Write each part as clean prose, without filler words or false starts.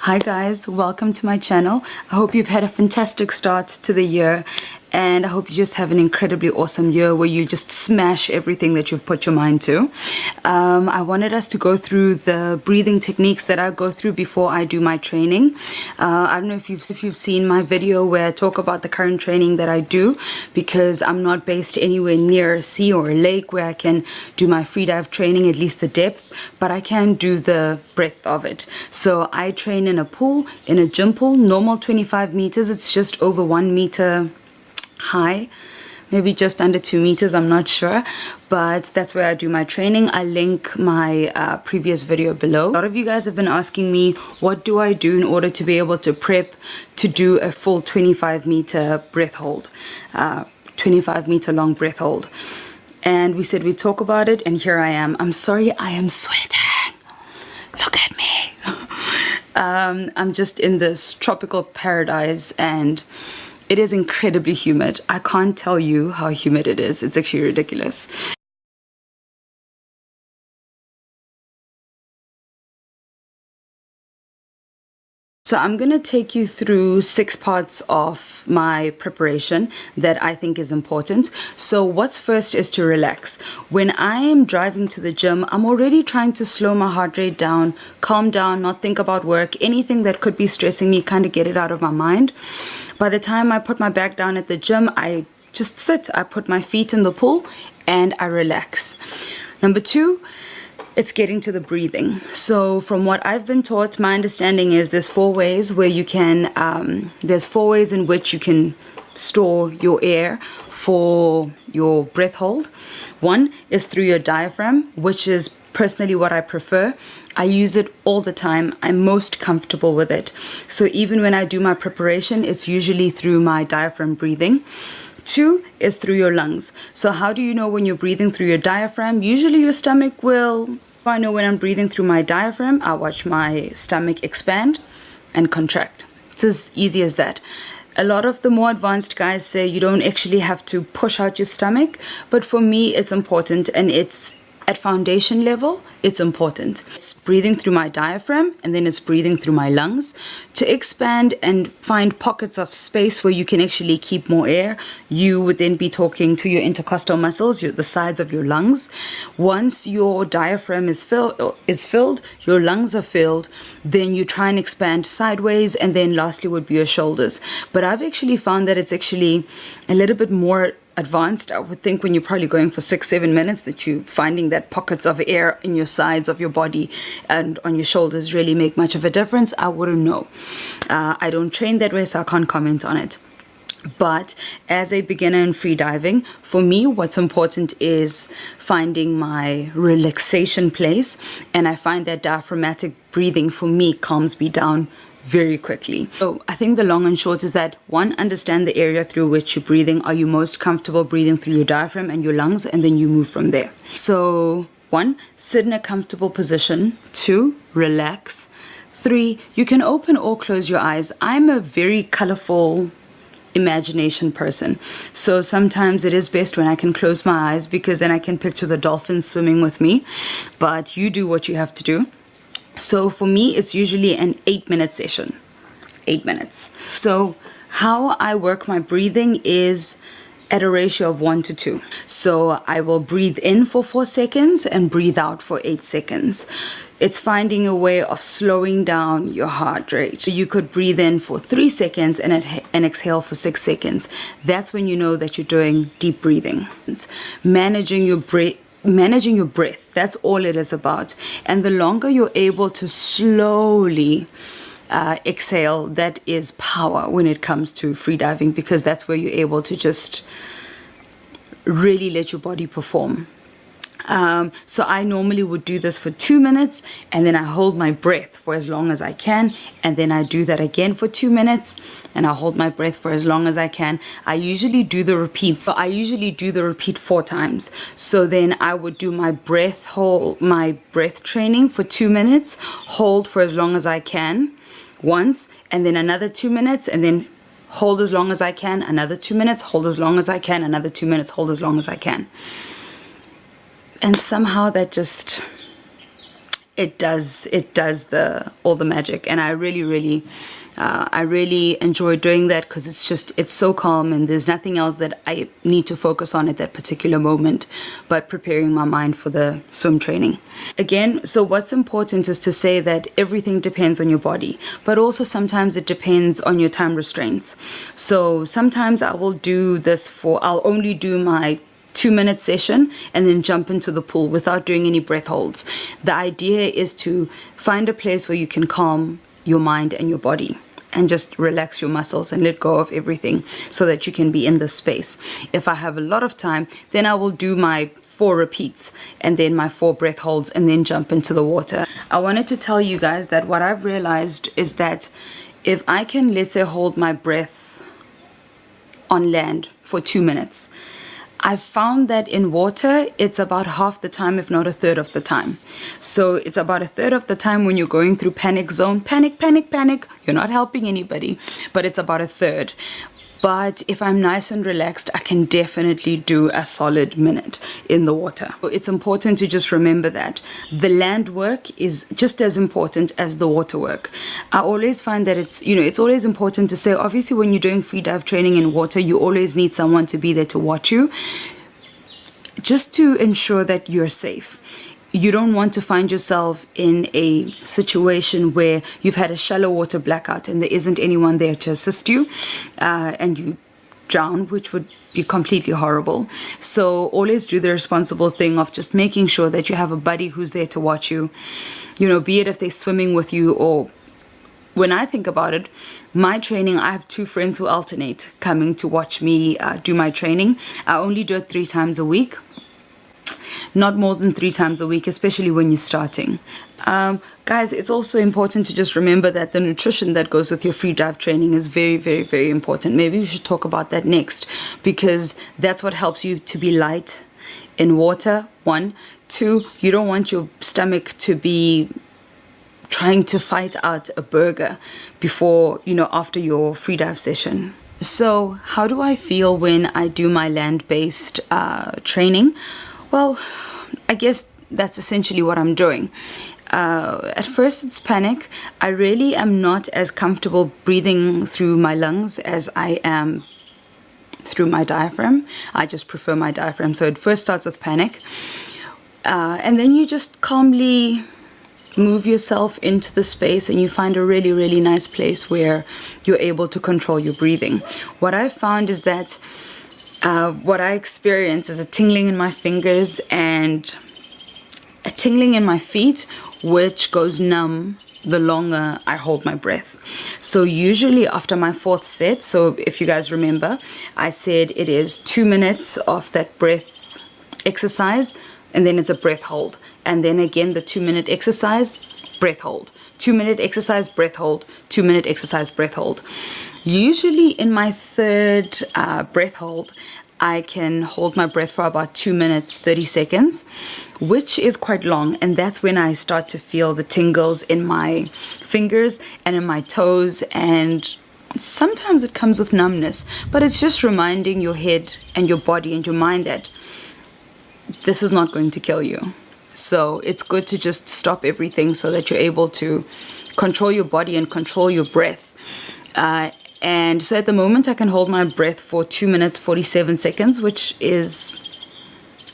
Hi guys, welcome to my channel. I hope you've had a fantastic start to the year, and I hope you just have an incredibly awesome year where you just smash everything that you've put your mind to. I wanted us to go through the breathing techniques that I go through before I do my training. I don't know if you've seen my video where I talk about the current training that I do, because I'm not based anywhere near a sea or a lake where I can do my free dive training, at least the depth, but I can do the breadth of it. So I train in a pool, in a gym pool, normal 25 meters. It's just over 1 meter high, maybe just under 2 meters, I'm not sure, but that's where I do my training. I link my previous video below. A lot of you guys have been asking me, what do I do in order to be able to prep to do a full 25 meter breath hold, 25 meter long breath hold? And we said we'd talk about it, and here I am. I'm sorry, I am sweating. Look at me. I'm just in this tropical paradise, and it is incredibly humid. I can't tell you how humid it is. It's actually ridiculous. So I'm going to take you through 6 parts of my preparation that I think is important. So what's first is to relax. When I am driving to the gym, I'm already trying to slow my heart rate down, calm down, not think about work, anything that could be stressing me, kind of get it out of my mind. By the time I put my bag down at the gym, I just sit. I put my feet in the pool and I relax. Number 2, it's getting to the breathing. So from what I've been taught, my understanding is there's 4 ways where you can, there's 4 ways in which you can store your air for your breath hold. One is through your diaphragm, which is personally what I prefer. I use it all the time. I'm most comfortable with it. So even when I do my preparation, it's usually through my diaphragm breathing. 2 is through your lungs. So how do you know when you're breathing through your diaphragm? Usually your stomach will. I know when I'm breathing through my diaphragm, I watch my stomach expand and contract. It's as easy as that. A lot of the more advanced guys say you don't actually have to push out your stomach, but for me it's important, and it's at foundation level, it's important. It's breathing through my diaphragm, and then it's breathing through my lungs to expand and find pockets of space where you can actually keep more air. You would then be talking to your intercostal muscles, the sides of your lungs. Once your diaphragm is filled, your lungs are filled, then you try and expand sideways, and then lastly would be your shoulders. But I've actually found that it's actually a little bit more advanced. I would think when you're probably going for 6-7 minutes that you're finding that pockets of air in your sides of your body and on your shoulders really make much of a difference. I wouldn't know. I don't train that way, so I can't comment on it. But as a beginner in free diving, for me what's important is finding my relaxation place, and I find that diaphragmatic breathing for me calms me down very quickly. So I think the long and short is that, 1, understand the area through which you're breathing. Are you most comfortable breathing through your diaphragm and your lungs? And then you move from there. So 1, sit in a comfortable position. 2, relax. 3, you can open or close your eyes. I'm a very colorful imagination person, so sometimes it is best when I can close my eyes, because then I can picture the dolphins swimming with me. But you do what you have to do. So for me, it's usually an 8-minute session. 8 minutes. So how I work my breathing is at a ratio of 1 to 2. So I will breathe in for 4 seconds and breathe out for 8 seconds. It's finding a way of slowing down your heart rate. So you could breathe in for 3 seconds and exhale for 6 seconds. That's when you know that you're doing deep breathing. Managing your breath, that's all it is about. And the longer you're able to slowly exhale, that is power when it comes to free diving, because that's where you're able to just really let your body perform. So I normally would do this for 2 minutes, and then I hold my breath for as long as I can, and then I do that again for 2 minutes, and I hold my breath for as long as I can. I usually do the repeat. So I usually do the repeat 4 times. So then I would do my breath training for 2 minutes, hold for as long as I can once, and then another 2 minutes, and then hold as long as I can, another 2 minutes, hold as long as I can, another 2 minutes, hold as long as I can. And somehow that just it does the all the magic, and I really enjoy doing that because it's so calm, and there's nothing else that I need to focus on at that particular moment but preparing my mind for the swim training. Again, so what's important is to say that everything depends on your body, but also sometimes it depends on your time restraints. So sometimes I'll only do my 2-minute session and then jump into the pool without doing any breath holds. The idea is to find a place where you can calm your mind and your body and just relax your muscles and let go of everything so that you can be in this space. If I have a lot of time, then I will do my 4 repeats and then my 4 breath holds and then jump into the water. I wanted to tell you guys that what I've realized is that if I can, let's say, hold my breath on land for 2 minutes, I've found that in water, it's about half the time, if not a third of the time. So it's about a third of the time when you're going through panic zone, panic. You're not helping anybody, but it's about a third. But if I'm nice and relaxed, I can definitely do a solid minute in the water. So it's important to just remember that the land work is just as important as the water work. I always find that it's always important to say, obviously when you're doing free dive training in water, you always need someone to be there to watch you, just to ensure that you're safe. You don't want to find yourself in a situation where you've had a shallow water blackout and there isn't anyone there to assist you, and you drown, which would be completely horrible. So always do the responsible thing of just making sure that you have a buddy who's there to watch you, be it if they're swimming with you, or when I think about it, my training, I have 2 friends who alternate coming to watch me do my training. I only do it 3 times a week. Not more than 3 times a week, especially when you're starting. Guys, it's also important to just remember that the nutrition that goes with your free dive training is very, very, very important. Maybe we should talk about that next, because that's what helps you to be light in water, 1. 2, you don't want your stomach to be trying to fight out a burger before, after your free dive session. So how do I feel when I do my land-based training? Well, I guess that's essentially what I'm doing. At first it's panic. I really am not as comfortable breathing through my lungs as I am through my diaphragm. I just prefer my diaphragm. So it first starts with panic. And then you just calmly move yourself into the space and you find a really, really nice place where you're able to control your breathing. What I've found is that what I experience is a tingling in my fingers and a tingling in my feet, which goes numb the longer I hold my breath. So usually after my 4th set, so if you guys remember, I said it is 2 minutes of that breath exercise, and then it's a breath hold. And then again, the 2-minute exercise, breath hold. 2-minute exercise, breath hold. 2-minute exercise, breath hold. Usually in my 3rd breath hold, I can hold my breath for about 2 minutes, 30 seconds, which is quite long. And that's when I start to feel the tingles in my fingers and in my toes. And sometimes it comes with numbness, but it's just reminding your head and your body and your mind that this is not going to kill you. So it's good to just stop everything so that you're able to control your body and control your breath. And so at the moment I can hold my breath for 2 minutes 47 seconds, which is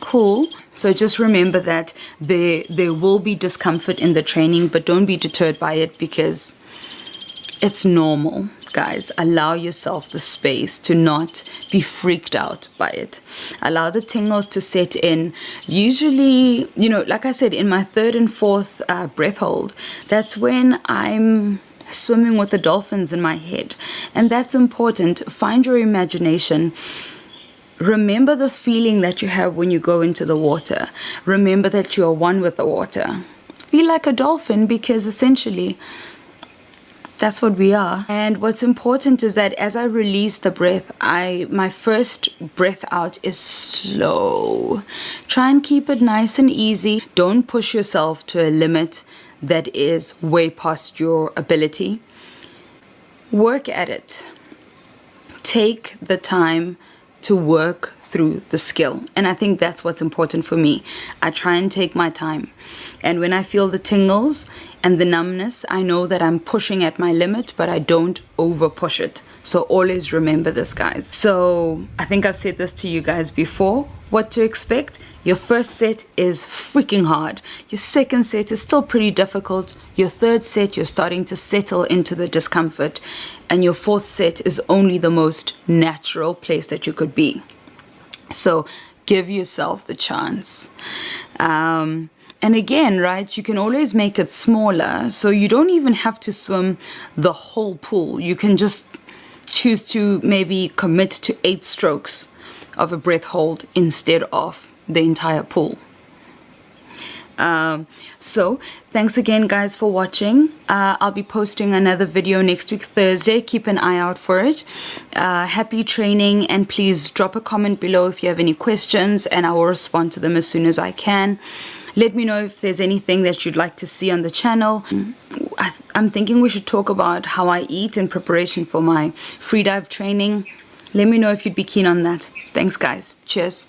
cool. So just remember that there will be discomfort in the training, but don't be deterred by it because it's normal. Guys, allow yourself the space to not be freaked out by it. Allow the tingles to set in. Usually, like I said, in my 3rd and 4th breath hold, that's when I'm swimming with the dolphins in my head. And that's important. Find your imagination. Remember the feeling that you have when you go into the water. Remember that you are one with the water. Be like a dolphin, because essentially that's what we are. And what's important is that as I release the breath, my first breath out is slow. Try and keep it nice and easy. Don't push yourself to a limit that is way past your ability. Work at it. Take the time to work through the skill. And I think that's what's important for me. I try and take my time. And when I feel the tingles and the numbness, I know that I'm pushing at my limit, but I don't over push it. So always remember this, guys. So I think I've said this to you guys before, what to expect. Your first set is freaking hard. Your second set is still pretty difficult. Your third set, you're starting to settle into the discomfort. And your fourth set is only the most natural place that you could be. So give yourself the chance. And again, right, you can always make it smaller. So you don't even have to swim the whole pool. You can just choose to maybe commit to 8 strokes of a breath hold instead of the entire pool. So thanks again, guys, for watching. I'll be posting another video next week, Thursday. Keep an eye out for it. Happy training, and please drop a comment below if you have any questions, and I will respond to them as soon as I can. Let me know if there's anything that you'd like to see on the channel. I'm thinking we should talk about how I eat in preparation for my freedive training. Let me know if you'd be keen on that. Thanks, guys. Cheers.